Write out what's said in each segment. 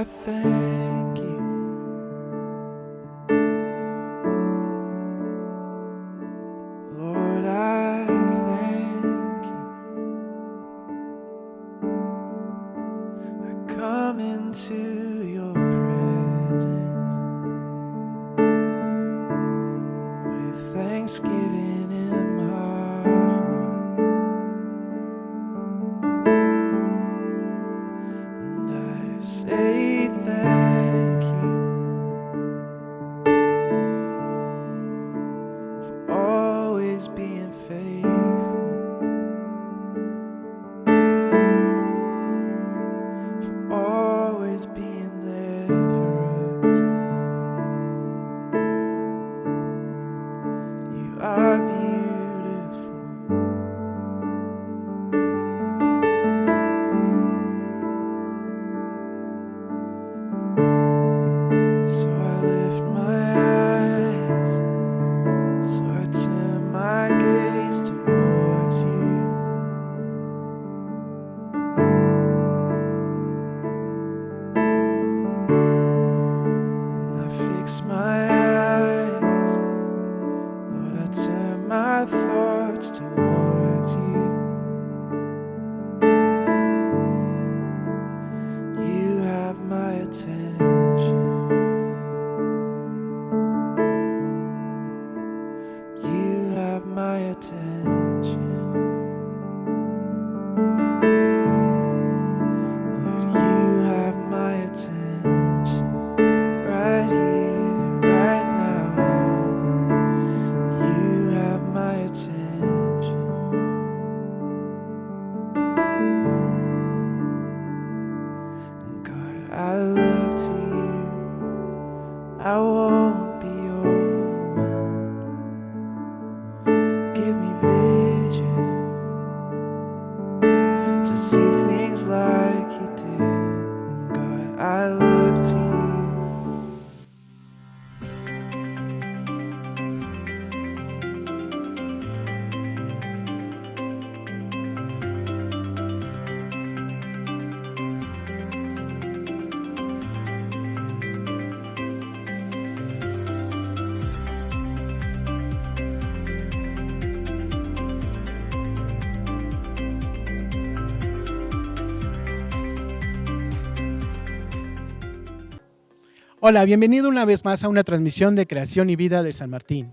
I thank you. Lord, I thank you. I come into your presence with thanksgiving in my heart, and I say thank you for always being faithful, for always being there for us. You are beautiful. So I lift my eyes, so I turn my gaze towards you. And I fix my eyes, Lord, I turn my thoughts towards you. You have my attention. You have my attention. Lord, you have my attention. Right here, right now. You have my attention. And God, I look to you. I won't be overwhelmed. Give me vision to see things like you do. And God, I look to you. Hola, bienvenido una vez más a una transmisión de Creación y Vida de San Martín.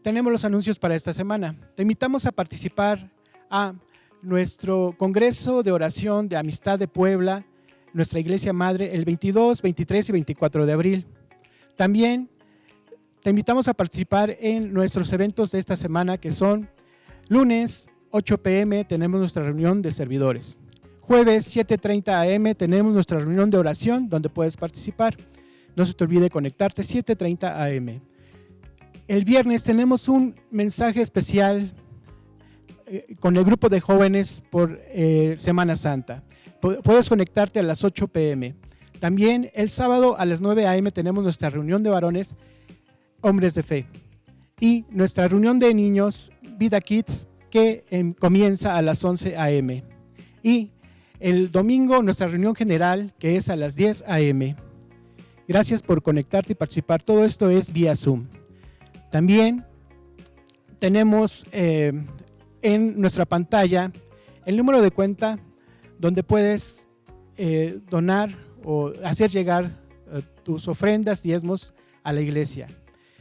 Tenemos los anuncios para esta semana. Te invitamos a participar a nuestro Congreso de Oración de Amistad de Puebla, nuestra Iglesia Madre, el 22, 23 y 24 de abril. También te invitamos a participar en nuestros eventos de esta semana, que son lunes 8 p.m. tenemos nuestra reunión de servidores. Jueves 7:30 a.m. tenemos nuestra reunión de oración donde puedes participar. No se te olvide conectarte 7:30 a.m. El viernes tenemos un mensaje especial con el grupo de jóvenes por Semana Santa. Puedes conectarte a las 8 p.m. También el sábado a las 9 a.m. tenemos nuestra reunión de varones, hombres de fe. Y nuestra reunión de niños, Vida Kids, que comienza a las 11 a.m. Y el domingo nuestra reunión general, que es a las 10 a.m. Gracias por conectarte y participar. Todo esto es vía Zoom. También tenemos en nuestra pantalla el número de cuenta donde puedes donar o hacer llegar tus ofrendas, diezmos a la iglesia.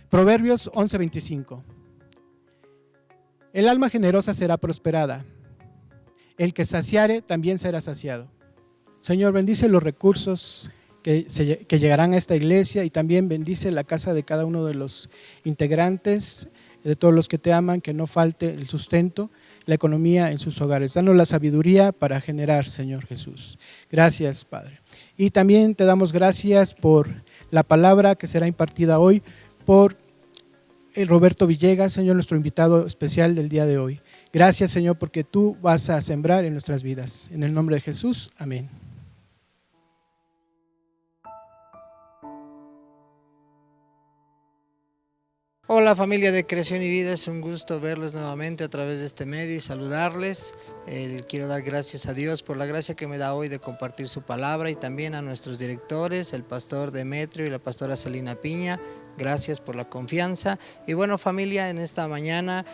Proverbios 11:25. El alma generosa será prosperada. El que saciare también será saciado. Señor, bendice los recursos que llegarán a esta iglesia y también bendice la casa de cada uno de los integrantes, de todos los que te aman, que no falte el sustento, la economía en sus hogares. Danos la sabiduría para generar, Señor Jesús. Gracias, Padre. Y también te damos gracias por la palabra que será impartida hoy por Roberto Villegas, Señor, nuestro invitado especial del día de hoy. Gracias, Señor, porque tú vas a sembrar en nuestras vidas. En el nombre de Jesús, amén. Hola familia de Creación y Vida, es un gusto verles nuevamente a través de este medio y saludarles. Quiero dar gracias a Dios por la gracia que me da hoy de compartir su palabra y también a nuestros directores, el pastor Demetrio y la pastora Celina Piña. Gracias por la confianza. Y bueno, familia, en esta mañana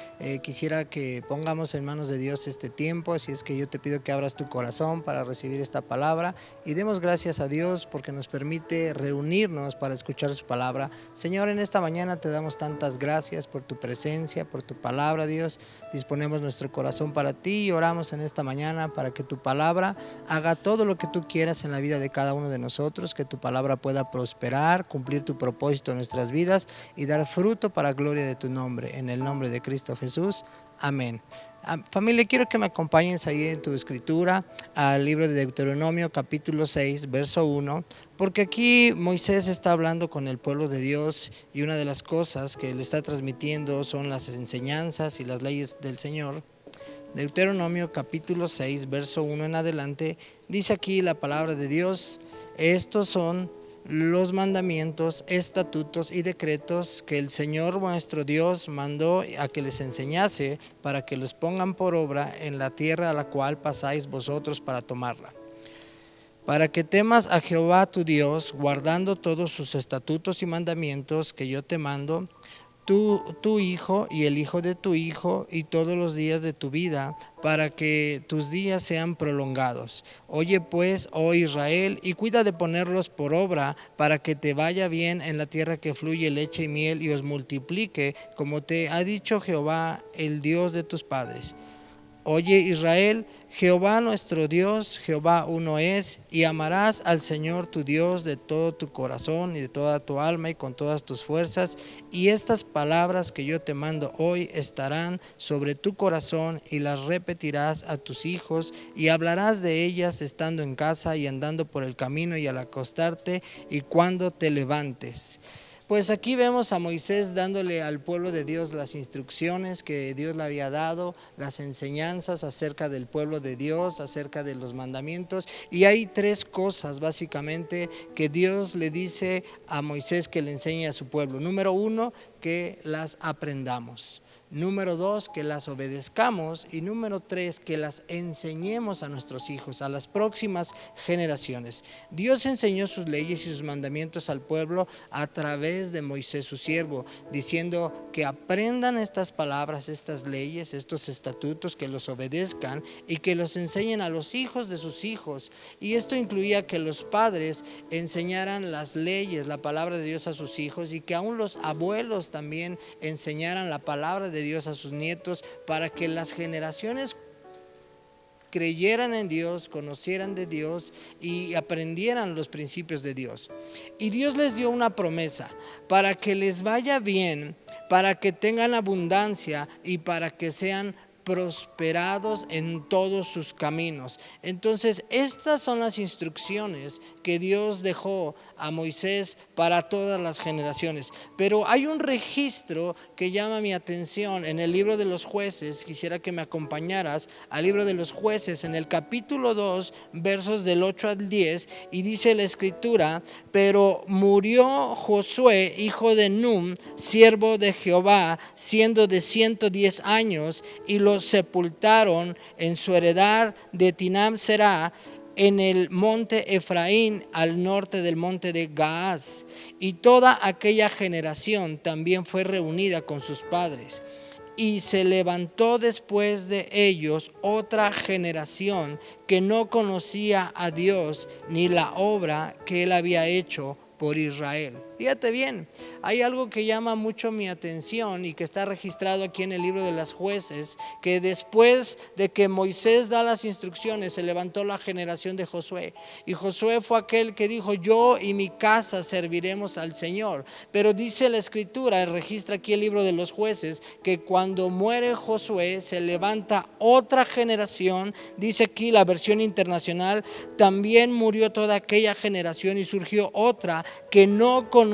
quisiera que pongamos en manos de Dios este tiempo. Así es que yo te pido que abras tu corazón para recibir esta palabra y demos gracias a Dios porque nos permite reunirnos para escuchar su palabra. Señor, en esta mañana te damos tantas gracias por tu presencia, por tu palabra, Dios. Disponemos nuestro corazón para ti y oramos en esta mañana para que tu palabra haga todo lo que tú quieras en la vida de cada uno de nosotros, que tu palabra pueda prosperar, cumplir tu propósito en nuestras vidas y dar fruto para gloria de tu nombre. En el nombre de Cristo Jesús. Amén. Familia, quiero que me acompañes ahí en tu escritura al libro de Deuteronomio capítulo 6, verso 1, porque aquí Moisés está hablando con el pueblo de Dios y una de las cosas que le está transmitiendo son las enseñanzas y las leyes del Señor. Deuteronomio capítulo 6, verso 1 en adelante, dice aquí la palabra de Dios: estos son los mandamientos, estatutos y decretos que el Señor nuestro Dios mandó a que les enseñase, para que los pongan por obra en la tierra a la cual pasáis vosotros para tomarla. Para que temas a Jehová tu Dios, guardando todos sus estatutos y mandamientos que yo te mando, tu hijo y el hijo de tu hijo y todos los días de tu vida, para que tus días sean prolongados. Oye pues, oh Israel, y cuida de ponerlos por obra, para que te vaya bien en la tierra que fluye leche y miel, y os multiplique, como te ha dicho Jehová, el Dios de tus padres. Oye Israel, Jehová nuestro Dios, Jehová uno es, y amarás al Señor tu Dios de todo tu corazón y de toda tu alma y con todas tus fuerzas. Y estas palabras que yo te mando hoy estarán sobre tu corazón, y las repetirás a tus hijos, y hablarás de ellas estando en casa y andando por el camino y al acostarte y cuando te levantes. Pues aquí vemos a Moisés dándole al pueblo de Dios las instrucciones que Dios le había dado, las enseñanzas acerca del pueblo de Dios, acerca de los mandamientos. Y hay tres cosas básicamente que Dios le dice a Moisés que le enseñe a su pueblo. Número 1, que las aprendamos. Número 2, que las obedezcamos. Y número 3, que las enseñemos a nuestros hijos, a las próximas generaciones. Dios enseñó sus leyes y sus mandamientos al pueblo a través de Moisés su siervo, diciendo que aprendan estas palabras, estas leyes, estos estatutos, que los obedezcan y que los enseñen a los hijos de sus hijos. Y esto incluía que los padres enseñaran las leyes, la palabra de Dios a sus hijos, y que aún los abuelos también enseñaran la palabra de Dios a sus nietos, para que las generaciones creyeran en Dios, conocieran de Dios y aprendieran los principios de Dios. Y Dios les dio una promesa: para que les vaya bien, para que tengan abundancia y para que sean prosperados en todos sus caminos. Entonces, estas son las instrucciones que Dios dejó a Moisés para todas las generaciones. Pero hay un registro que llama mi atención en el libro de los Jueces. Quisiera que me acompañaras al libro de los Jueces, en el capítulo 2, versos del 8 al 10, y dice la escritura: pero murió Josué, hijo de Nun, siervo de Jehová, siendo de 110 años, y lo sepultaron en su heredad de Timnat Será, en el monte Efraín, al norte del monte de Gaaz. Y toda aquella generación también fue reunida con sus padres. Y se levantó después de ellos otra generación que no conocía a Dios ni la obra que él había hecho por Israel. Fíjate bien, hay algo que llama mucho mi atención y que está registrado aquí en el libro de los Jueces, que después de que Moisés da las instrucciones, se levantó la generación de Josué, y Josué fue aquel que dijo: yo y mi casa serviremos al Señor. Pero dice la escritura, registra aquí el libro de los Jueces, que cuando muere Josué se levanta otra generación. Dice aquí la versión internacional: también murió toda aquella generación y surgió otra que no conoció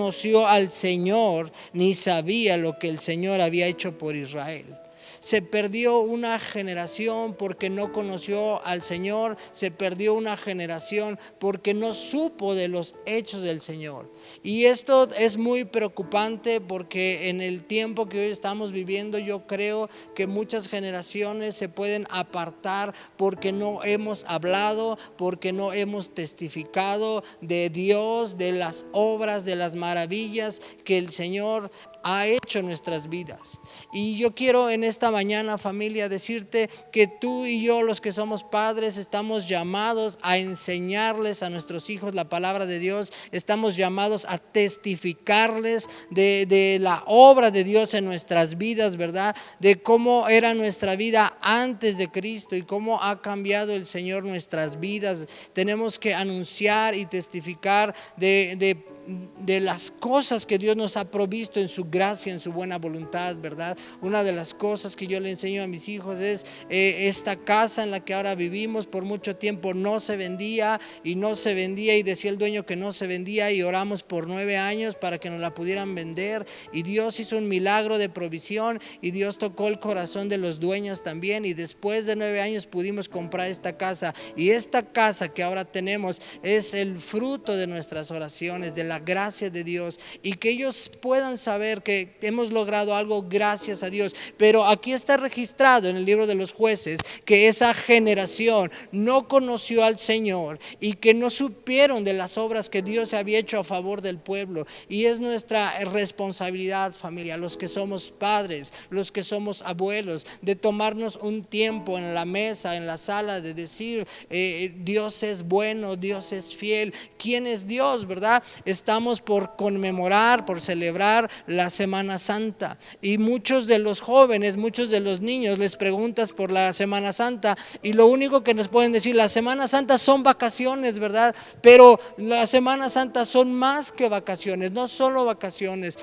al Señor ni sabía lo que el Señor había hecho por Israel. Se perdió una generación porque no conoció al Señor, se perdió una generación porque no supo de los hechos del Señor. Y esto es muy preocupante porque en el tiempo que hoy estamos viviendo, yo creo que muchas generaciones se pueden apartar porque no hemos hablado, porque no hemos testificado de Dios, de las obras, de las maravillas que el Señor ha hecho en nuestras vidas. Y yo quiero en esta mañana, familia, decirte que tú y yo, los que somos padres, estamos llamados a enseñarles a nuestros hijos la palabra de Dios. Estamos llamados a testificarles de la obra de Dios en nuestras vidas, ¿verdad? De cómo era nuestra vida antes de Cristo y cómo ha cambiado el Señor nuestras vidas. Tenemos que anunciar y testificar de las cosas que Dios nos ha provisto en su gracia, en su buena voluntad, ¿verdad? Una de las cosas que yo le enseño a mis hijos es esta casa en la que ahora vivimos. Por mucho tiempo no se vendía y decía el dueño que no se vendía, y oramos por 9 años para que nos la pudieran vender, y Dios hizo un milagro de provisión y Dios tocó el corazón de los dueños también, y después de 9 años pudimos comprar esta casa, y esta casa que ahora tenemos es el fruto de nuestras oraciones, de la gracia de Dios, y que ellos puedan saber que hemos logrado algo gracias a Dios. Pero aquí está registrado en el libro de los Jueces que esa generación no conoció al Señor y que no supieron de las obras que Dios había hecho a favor del pueblo. Y es nuestra responsabilidad, familia, los que somos padres, los que somos abuelos, de tomarnos un tiempo en la mesa, en la sala, de decir Dios es bueno, Dios es fiel. ¿Quién es Dios, verdad? Estamos por conmemorar, por celebrar la Semana Santa, y muchos de los jóvenes, muchos de los niños les preguntas por la Semana Santa y lo único que nos pueden decir: la Semana Santa son vacaciones, ¿verdad? Pero la Semana Santa son más que vacaciones, no solo vacaciones.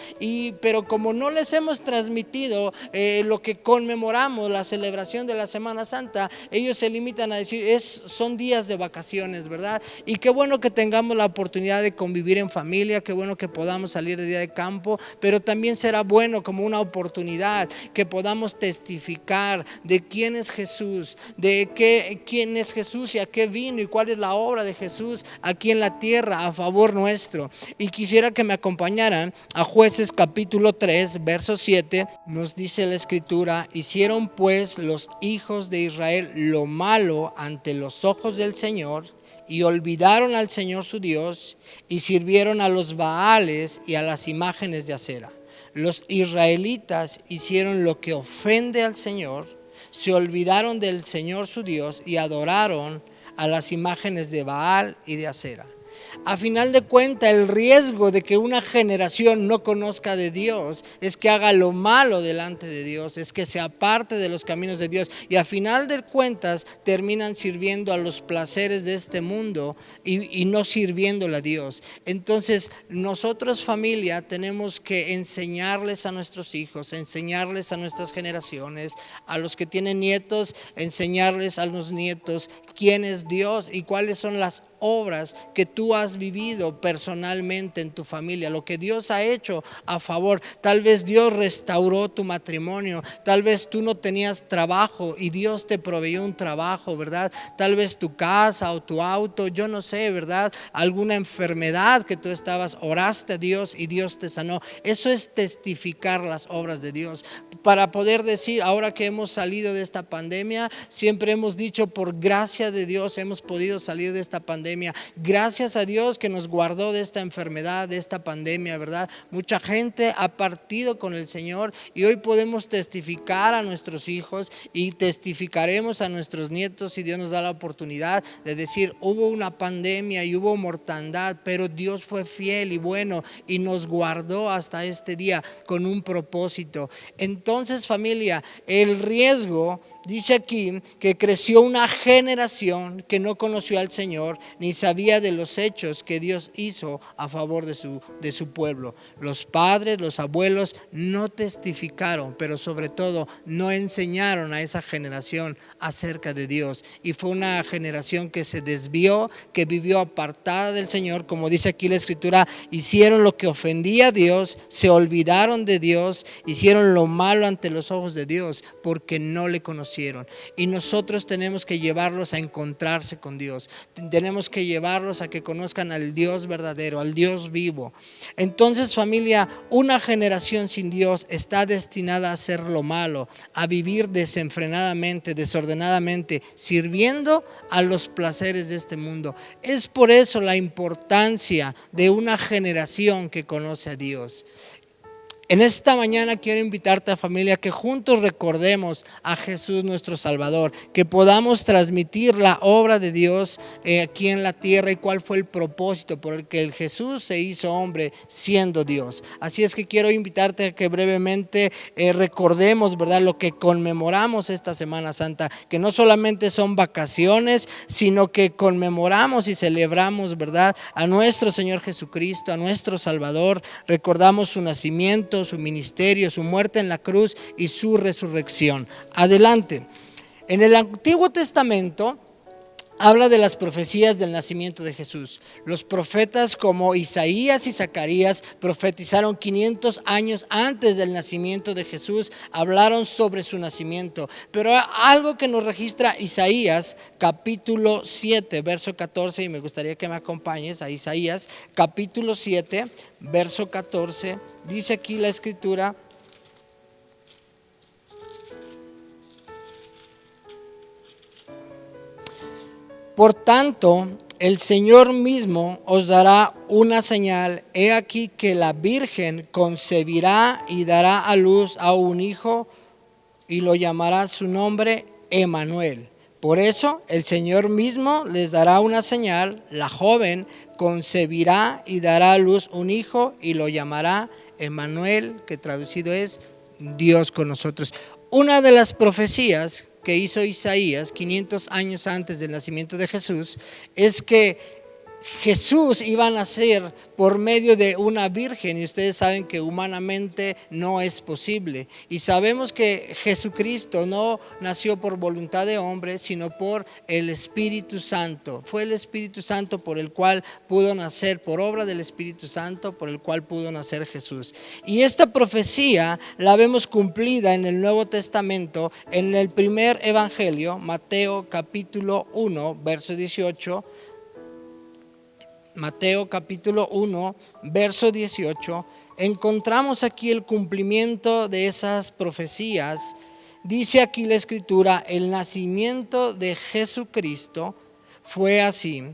Pero como no les hemos transmitido lo que conmemoramos, la celebración de la Semana Santa, ellos se limitan a decir son días de vacaciones, ¿verdad? Y qué bueno que tengamos la oportunidad de convivir en familia, qué bueno que podamos salir de día de campo, pero también será bueno como una oportunidad que podamos testificar de quién es Jesús, quién es Jesús y a qué vino y cuál es la obra de Jesús aquí en la tierra a favor nuestro. Y quisiera que me acompañaran a Jueces capítulo 3, verso 7. Nos dice la escritura: hicieron pues los hijos de Israel lo malo ante los ojos del Señor, y olvidaron al Señor su Dios, y sirvieron a los Baales y a las imágenes de acera. Los israelitas hicieron lo que ofende al Señor, se olvidaron del Señor su Dios y adoraron a las imágenes de Baal y de acera. A final de cuentas, el riesgo de que una generación no conozca de Dios es que haga lo malo delante de Dios, es que se aparte de los caminos de Dios, y a final de cuentas terminan sirviendo a los placeres de este mundo y no sirviéndole a Dios. Entonces nosotros, familia, tenemos que enseñarles a nuestros hijos, enseñarles a nuestras generaciones, a los que tienen nietos, enseñarles a los nietos quién es Dios y cuáles son las obras que tú has vivido personalmente en tu familia, lo que Dios ha hecho a favor. Tal vez Dios restauró tu matrimonio, tal vez tú no tenías trabajo y Dios te proveyó un trabajo, ¿verdad? Tal vez tu casa o tu auto, yo no sé, ¿verdad? Alguna enfermedad que tú oraste a Dios y Dios te sanó. Eso es testificar las obras de Dios. Para poder decir, ahora que hemos salido de esta pandemia, siempre hemos dicho, por gracia de Dios hemos podido salir de esta pandemia. Gracias a Dios que nos guardó de esta enfermedad, de esta pandemia, ¿verdad? Mucha gente ha partido con el Señor y hoy podemos testificar a nuestros hijos y testificaremos a nuestros nietos si Dios nos da la oportunidad de decir: hubo una pandemia y hubo mortandad, pero Dios fue fiel y bueno y nos guardó hasta este día con un propósito. Entonces, familia, el riesgo dice aquí que creció una generación que no conoció al Señor ni sabía de los hechos que Dios hizo a favor de su pueblo. Los padres, los abuelos no testificaron, pero sobre todo no enseñaron a esa generación acerca de Dios. Y fue una generación que se desvió, que vivió apartada del Señor. Como dice aquí la Escritura, hicieron lo que ofendía a Dios, se olvidaron de Dios, hicieron lo malo ante los ojos de Dios porque no le conocieron. Y nosotros tenemos que llevarlos a encontrarse con Dios. Tenemos que llevarlos a que conozcan al Dios verdadero, al Dios vivo. Entonces, familia, una generación sin Dios está destinada a hacer lo malo, a vivir desenfrenadamente, desordenadamente, sirviendo a los placeres de este mundo. Es por eso la importancia de una generación que conoce a Dios. En esta mañana quiero invitarte, a familia, que juntos recordemos a Jesús nuestro Salvador, que podamos transmitir la obra de Dios aquí en la tierra y cuál fue el propósito por el que el Jesús se hizo hombre siendo Dios. Así es que quiero invitarte a que brevemente recordemos, ¿verdad?, lo que conmemoramos esta Semana Santa, que no solamente son vacaciones, sino que conmemoramos y celebramos, ¿verdad?, a nuestro Señor Jesucristo, a nuestro Salvador. Recordamos su nacimiento, su ministerio, su muerte en la cruz y su resurrección. Adelante. En el Antiguo Testamento habla de las profecías del nacimiento de Jesús. Los profetas como Isaías y Zacarías profetizaron 500 años antes del nacimiento de Jesús, hablaron sobre su nacimiento. Pero algo que nos registra Isaías capítulo 7, verso 14, y me gustaría que me acompañes a Isaías capítulo 7, verso 14, dice aquí la Escritura: por tanto, el Señor mismo os dará una señal. He aquí que la Virgen concebirá y dará a luz a un hijo y lo llamará su nombre Emmanuel. Por eso el Señor mismo les dará una señal. La joven concebirá y dará a luz un hijo y lo llamará Emmanuel, que traducido es Dios con nosotros. Una de las profecías que hizo Isaías 500 años antes del nacimiento de Jesús es que Jesús iba a nacer por medio de una virgen, y ustedes saben que humanamente no es posible, y sabemos que Jesucristo no nació por voluntad de hombre, sino por el Espíritu Santo. Fue el Espíritu Santo por el cual pudo nacer, por obra del Espíritu Santo por el cual pudo nacer Jesús. Y esta profecía la vemos cumplida en el Nuevo Testamento, en el primer evangelio, Mateo capítulo 1, verso 18. Mateo capítulo 1, verso 18, encontramos aquí el cumplimiento de esas profecías. Dice aquí la Escritura: el nacimiento de Jesucristo fue así: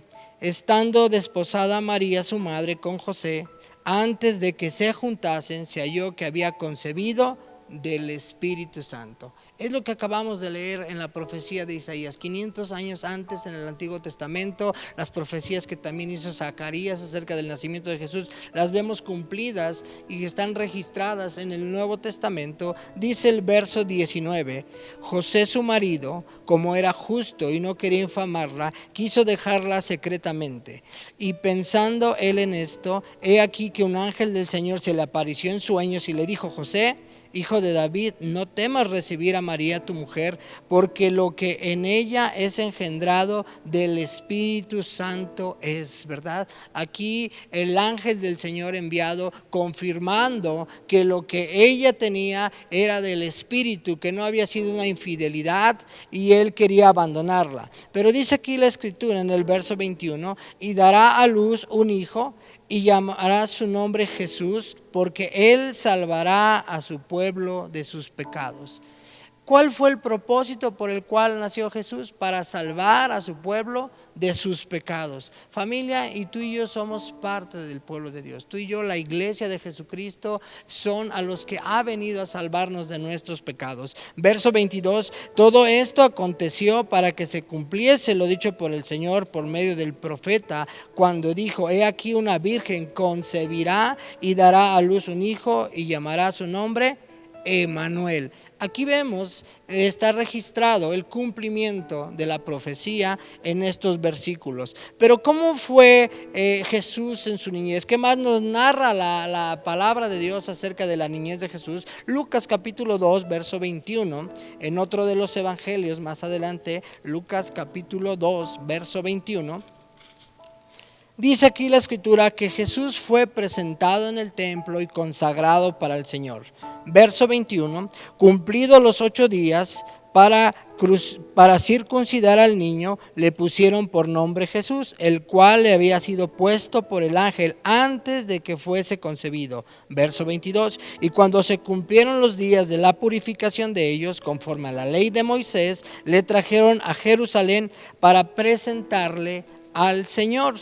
estando desposada María su madre con José, antes de que se juntasen, se halló que había concebido del Espíritu Santo. Es lo que acabamos de leer en la profecía de Isaías, 500 años antes en el Antiguo Testamento. Las profecías que también hizo Zacarías acerca del nacimiento de Jesús, las vemos cumplidas y están registradas en el Nuevo Testamento. Dice el verso 19: José su marido, como era justo y no quería infamarla, quiso dejarla secretamente. Y pensando él en esto, he aquí que un ángel del Señor se le apareció en sueños y le dijo: José, hijo de David, no temas recibir a María tu mujer, porque lo que en ella es engendrado del Espíritu Santo es, ¿verdad? Aquí el ángel del Señor enviado confirmando que lo que ella tenía era del Espíritu, que no había sido una infidelidad y él quería abandonarla. Pero dice aquí la Escritura en el verso 21: y dará a luz un hijo y llamará su nombre Jesús, porque él salvará a su pueblo de sus pecados. ¿Cuál fue el propósito por el cual nació Jesús? Para salvar a su pueblo de sus pecados. Familia, y tú y yo somos parte del pueblo de Dios. Tú y yo, la iglesia de Jesucristo, son a los que ha venido a salvarnos de nuestros pecados. Verso 22: todo esto aconteció para que se cumpliese lo dicho por el Señor por medio del profeta, cuando dijo: he aquí una virgen concebirá y dará a luz un hijo y llamará su nombre Emanuel. Aquí vemos, está registrado el cumplimiento de la profecía en estos versículos. Pero ¿cómo fue Jesús en su niñez? ¿Qué más nos narra la palabra de Dios acerca de la niñez de Jesús? Lucas capítulo 2, verso 21, en otro de los evangelios más adelante, Lucas capítulo 2, verso 21. Dice aquí la escritura que Jesús fue presentado en el templo y consagrado para el Señor. Verso 21, cumplidos los 8 días para circuncidar al niño, le pusieron por nombre Jesús, el cual le había sido puesto por el ángel antes de que fuese concebido. Verso 22, y cuando se cumplieron los días de la purificación de ellos, conforme a la ley de Moisés, le trajeron a Jerusalén para presentarle al Señor.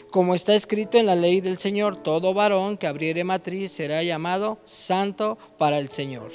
Como está escrito en la ley del Señor, todo varón que abriere matriz será llamado santo para el Señor.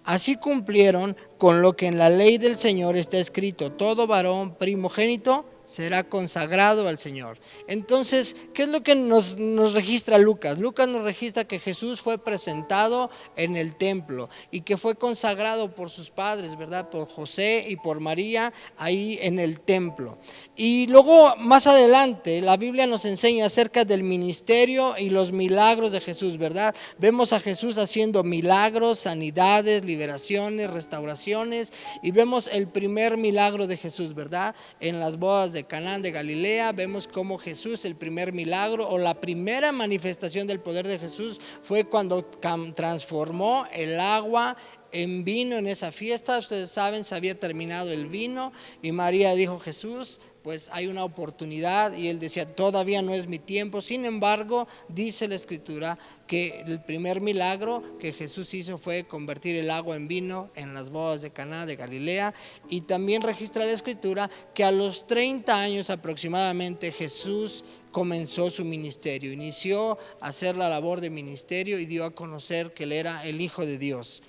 Así cumplieron con lo que en la ley del Señor está escrito: todo varón primogénito será consagrado al Señor. Entonces, ¿qué es lo que nos registra Lucas? Lucas nos registra que Jesús fue presentado en el templo y que fue consagrado por sus padres, ¿verdad? Por José y por María ahí en el templo. Y luego más adelante la Biblia nos enseña acerca del ministerio y los milagros de Jesús, ¿verdad? Vemos a Jesús haciendo milagros, sanidades, liberaciones, restauraciones, y vemos el primer milagro de Jesús, ¿verdad? En las bodas de Caná de Galilea vemos cómo Jesús, el primer milagro o la primera manifestación del poder de Jesús fue cuando transformó el agua en vino en esa fiesta. Ustedes saben, se había terminado el vino y María dijo: Jesús, pues hay una oportunidad, y él decía: todavía no es mi tiempo. Sin embargo, dice la escritura que el primer milagro que Jesús hizo fue convertir el agua en vino en las bodas de Caná de Galilea. Y también registra la escritura que a los 30 años aproximadamente Jesús comenzó su ministerio, inició a hacer la labor de ministerio y dio a conocer que él era el Hijo de Dios.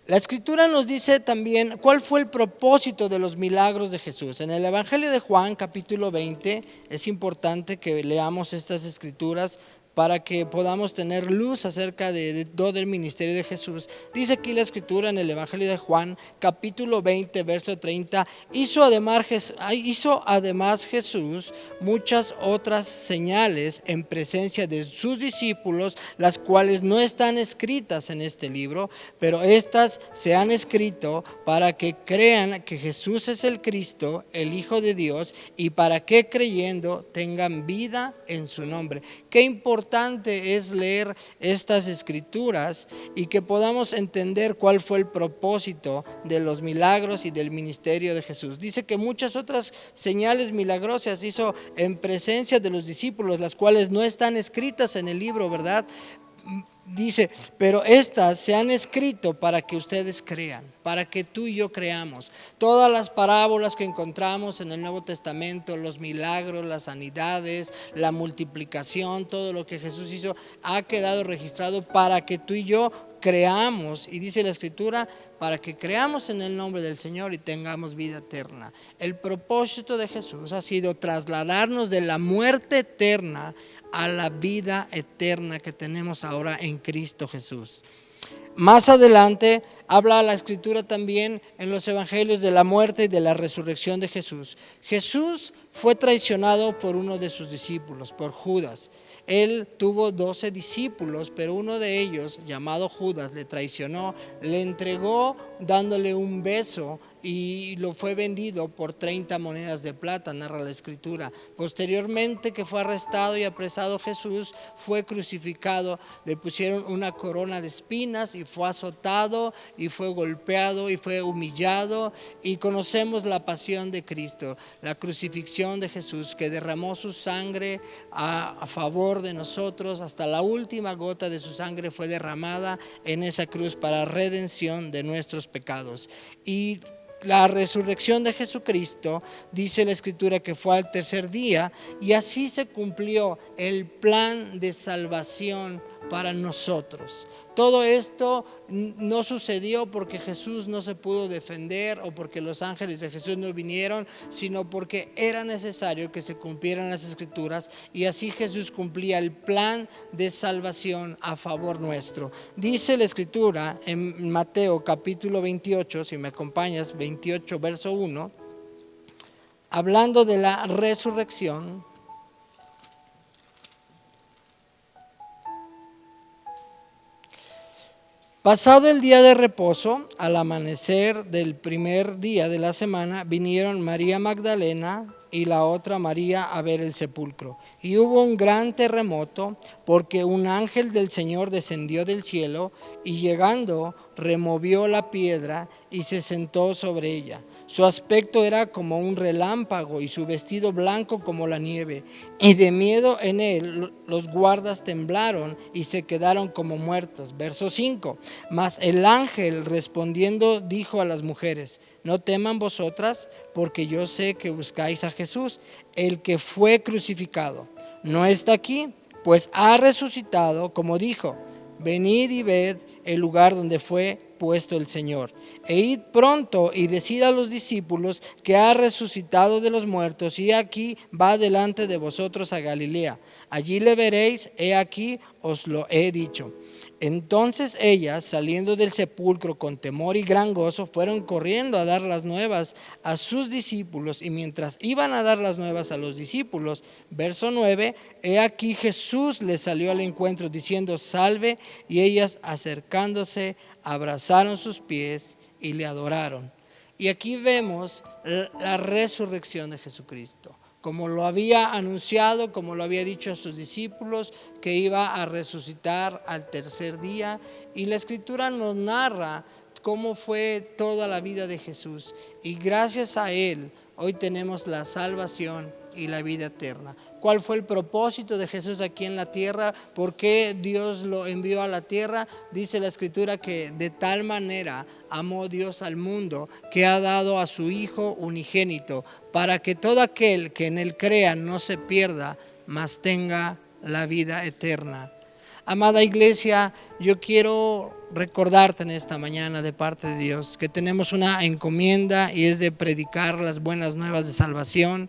La escritura nos dice también cuál fue el propósito de los milagros de Jesús. En el Evangelio de Juan capítulo 20 es importante que leamos estas escrituras para que podamos tener luz acerca de todo el ministerio de Jesús. Dice aquí la escritura en el Evangelio de Juan capítulo 20 verso 30: hizo además Jesús muchas otras señales en presencia de sus discípulos, las cuales no están escritas en este libro, pero estas se han escrito para que crean que Jesús es el Cristo, el Hijo de Dios, y para que creyendo tengan vida en su nombre. Qué importante es leer estas escrituras y que podamos entender cuál fue el propósito de los milagros y del ministerio de Jesús. Dice que muchas otras señales milagrosas hizo en presencia de los discípulos, las cuales no están escritas en el libro, ¿verdad? Dice, pero estas se han escrito para que ustedes crean, para que tú y yo creamos. Todas las parábolas que encontramos en el Nuevo Testamento, los milagros, las sanidades, la multiplicación, todo lo que Jesús hizo ha quedado registrado para que tú y yo creamos. Y dice la escritura, para que creamos en el nombre del Señor y tengamos vida eterna. El propósito de Jesús ha sido trasladarnos de la muerte eterna a la vida eterna que tenemos ahora en Cristo Jesús. Más adelante habla la escritura también en los evangelios de la muerte y de la resurrección de Jesús. Jesús fue traicionado por uno de sus discípulos, por Judas. Él tuvo 12 discípulos, pero uno de ellos, llamado Judas, le traicionó, le entregó dándole un beso y lo fue vendido por 30 monedas de plata, narra la escritura. Posteriormente que fue arrestado y apresado Jesús, fue crucificado, le pusieron una corona de espinas y fue azotado y fue golpeado y fue humillado, y conocemos la pasión de Cristo, la crucifixión de Jesús, que derramó su sangre a favor de nosotros. Hasta la última gota de su sangre fue derramada en esa cruz para redención de nuestros pecados. Y la resurrección de Jesucristo, dice la escritura que fue al tercer día, y así se cumplió el plan de salvación para nosotros. Todo esto no sucedió porque Jesús no se pudo defender o porque los ángeles de Jesús no vinieron, sino porque era necesario que se cumplieran las Escrituras, y así Jesús cumplía el plan de salvación a favor nuestro. Dice la Escritura en Mateo capítulo 28, si me acompañas, 28 verso 1, hablando de la resurrección. Pasado el día de reposo, al amanecer del primer día de la semana, vinieron María Magdalena y la otra María a ver el sepulcro. Y hubo un gran terremoto, porque un ángel del Señor descendió del cielo y llegando removió la piedra y se sentó sobre ella. Su aspecto era como un relámpago y su vestido blanco como la nieve. Y de miedo en él los guardas temblaron y se quedaron como muertos. Verso 5. Mas el ángel respondiendo dijo a las mujeres: no teman vosotras, porque yo sé que buscáis a Jesús, el que fue crucificado. No está aquí, pues ha resucitado, como dijo. Venid y ved el lugar donde fue puesto el Señor. E id pronto y decid a los discípulos que ha resucitado de los muertos, y aquí va delante de vosotros a Galilea. Allí le veréis, he aquí os lo he dicho. Entonces ellas, saliendo del sepulcro con temor y gran gozo, fueron corriendo a dar las nuevas a sus discípulos. Y mientras iban a dar las nuevas a los discípulos, verso 9, he aquí Jesús les salió al encuentro diciendo: salve. Y ellas, acercándose, abrazaron sus pies y le adoraron. Y aquí vemos la resurrección de Jesucristo, como lo había anunciado, como lo había dicho a sus discípulos, que iba a resucitar al tercer día. Y la Escritura nos narra cómo fue toda la vida de Jesús. Y gracias a Él, hoy tenemos la salvación y la vida eterna. ¿Cuál fue el propósito de Jesús aquí en la tierra? ¿Por qué Dios lo envió a la tierra? Dice la Escritura que de tal manera amó Dios al mundo, que ha dado a su Hijo unigénito, para que todo aquel que en Él crea no se pierda, mas tenga la vida eterna. Amada iglesia, yo quiero recordarte en esta mañana de parte de Dios que tenemos una encomienda, y es de predicar las buenas nuevas de salvación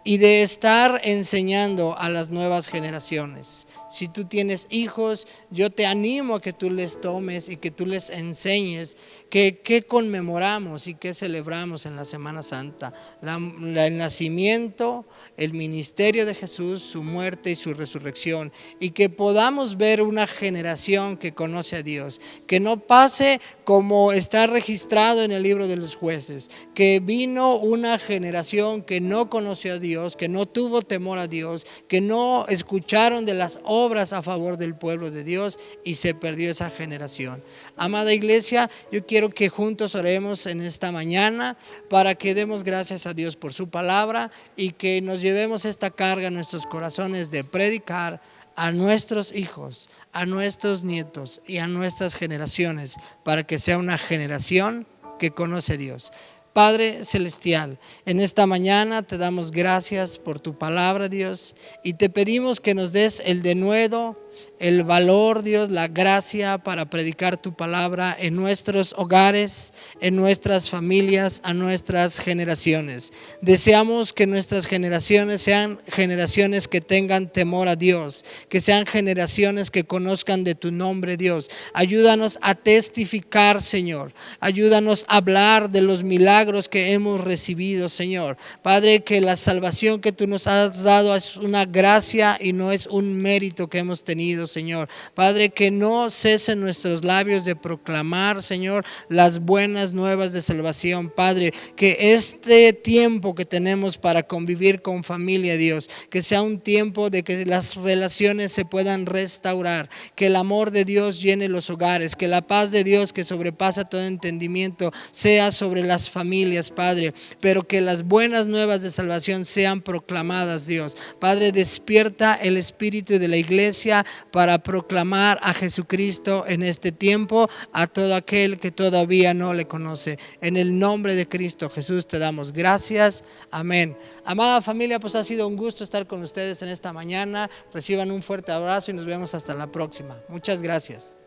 y de estar enseñando a las nuevas generaciones. Si tú tienes hijos, yo te animo a que tú les tomes y que tú les enseñes qué conmemoramos y qué celebramos en la Semana Santa: el nacimiento, el ministerio de Jesús, su muerte y su resurrección, y que podamos ver una generación que conoce a Dios, que no pase como está registrado en el libro de los jueces, que vino una generación que no conoció a Dios, que no tuvo temor a Dios, que no escucharon de las obras a favor del pueblo de Dios, y se perdió esa generación. Amada iglesia, yo quiero que juntos oremos en esta mañana para que demos gracias a Dios por su palabra, y que nos llevemos esta carga en nuestros corazones de predicar a nuestros hijos, a nuestros nietos y a nuestras generaciones, para que sea una generación que conoce a Dios. Padre celestial, en esta mañana te damos gracias por tu palabra, Dios, y te pedimos que nos des el denuedo, el valor, Dios, la gracia para predicar tu palabra en nuestros hogares, en nuestras familias, a nuestras generaciones. Deseamos que nuestras generaciones sean generaciones que tengan temor a Dios, que sean generaciones que conozcan de tu nombre, Dios. Ayúdanos a testificar, Señor. Ayúdanos a hablar de los milagros que hemos recibido, Señor. Padre, que la salvación que tú nos has dado es una gracia y no es un mérito que hemos tenido, Señor. Padre, que no cesen nuestros labios de proclamar, Señor, las buenas nuevas de salvación. Padre, que este tiempo que tenemos para convivir con familia, Dios, que sea un tiempo de que las relaciones se puedan restaurar, que el amor de Dios llene los hogares, que la paz de Dios que sobrepasa todo entendimiento sea sobre las familias, Padre, pero que las buenas nuevas de salvación sean proclamadas, Dios. Padre, despierta el espíritu de la iglesia para proclamar a Jesucristo en este tiempo a todo aquel que todavía no le conoce. En el nombre de Cristo Jesús te damos gracias. Amén. Amada familia, pues ha sido un gusto estar con ustedes en esta mañana. Reciban un fuerte abrazo y nos vemos hasta la próxima. Muchas gracias.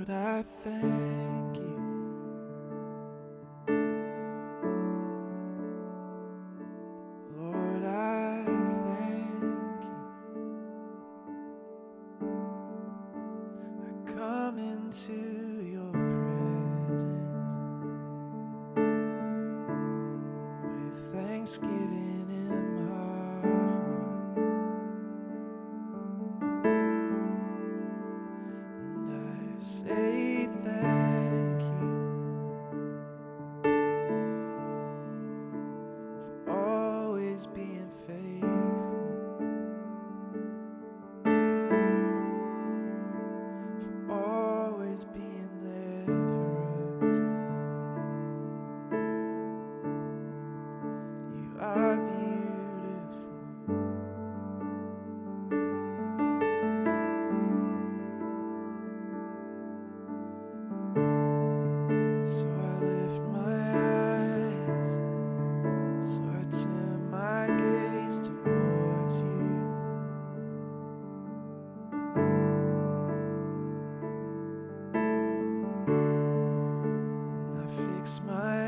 Lord, I thank you. Lord, I thank you. I come into your presence with thanksgiving in my heart, and I say thank you for always being faithful, for always being there for us. You are beautiful. So I lift my eyes, so I turn my gaze towards you. And I fix my